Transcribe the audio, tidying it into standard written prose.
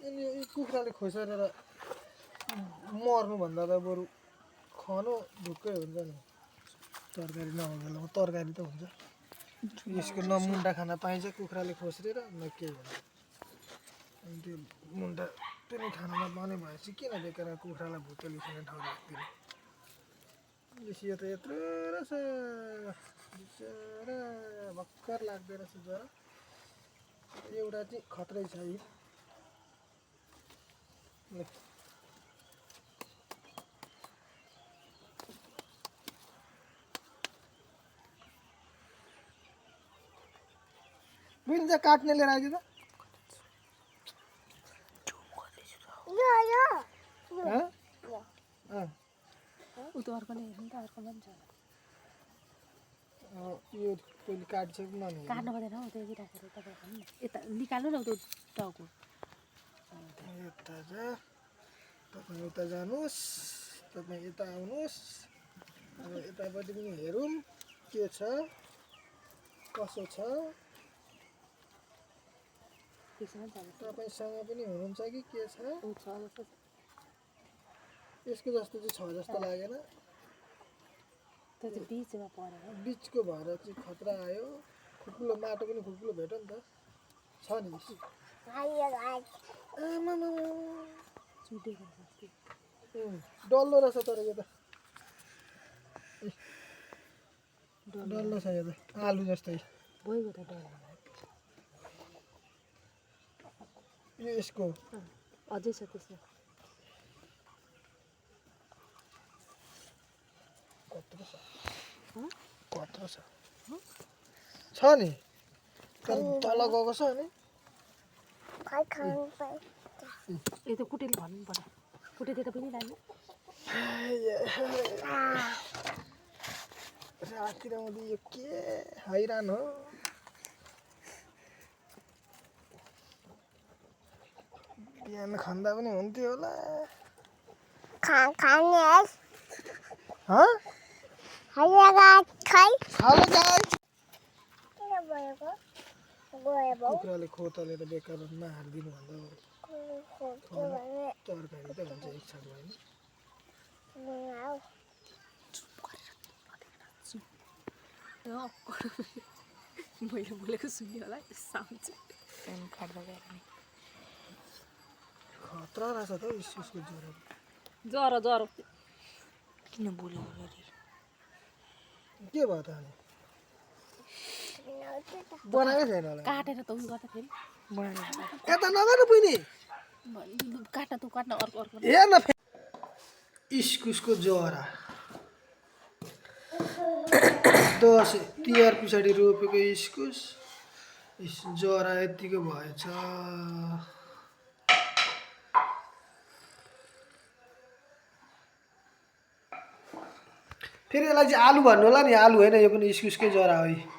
अनि यो कुखुराले खोसेर मर्नुभन्दा त बरु खानु ढुक्कै हुन्छ नि तरकारी नभएको बेलामा तरकारी त हुन्छ यसको न मुन्टा खान पाइन्छ कुखुराले खोस्रेर न केही हुन्छ अनि त्यो मुन्टा पनि खान नपाउने भएपछि किन बेकार कुखुरालाई भुतेली खाने ठाउँ राख्दिने यो त यत्रो रहेछ बिचरा भर्खर लाग्दो रहेछ जरा एउटा चाहिँ खत्रै छ है बिन्जा काट्ने लिएर आइदियो त यो पहिले काटिसक्नु न काट्नु पर्दैन हौ त्यही राखेर तपाईँ खानु न यता निकाल्नु न त्यो टाउको यता जा तपाईँ उता जानुहोस् तपाईँ यता आउनुहोस् अब यतापट्टि पनि हेरौँ के छ कसो छ तपाईँसँग पनि हुनुहुन्छ कि के छ यसको जस्तो चाहिँ छ जस्तो लागेन बिचमा परेर बिचको भएर चाहिँ खतरा आयो खुल्कुलो माटो पनि खुल्कुलो भेट्यो नि त छ नि डल्लो रहेछ तर यो त डल्लो छ यो त आलु जस्तै भइगयो त डल्लो यो यसको अझै छ त्यसमा कत्रो छ नि तर तल गएको छ नि यो त कुटेर भन्नु पर्यो कुटेर पनि लानु राति आउँदै यो के हैरान हो बिहान खाँदा पनि हुन्थ्यो होला कुखुराले खोतलेर बेकार नहालिदिनु भन्दा तरकारी त हुन्छ एक छाक होइन मैले बोलेको सुन्यो होला साउन्ड चाहिँ खतरा रहेछ त हौ इस्कुसको ज्वरो ज्वरो किन बोलेको के भयो त अनि बनाएकै छैन होला काटेर त उयो गर्दा फेरि यता नगर बहिनी काट्न अर्को हेर्न इस्कुसको जरा दसैँ तिहार पछाडि रोपेको इस्कुस जरा यतिको भएछ फेरि यसलाई चाहिँ आलु भन्नु होला नि आलु होइन यो पनि इस्कुसकै जरा हो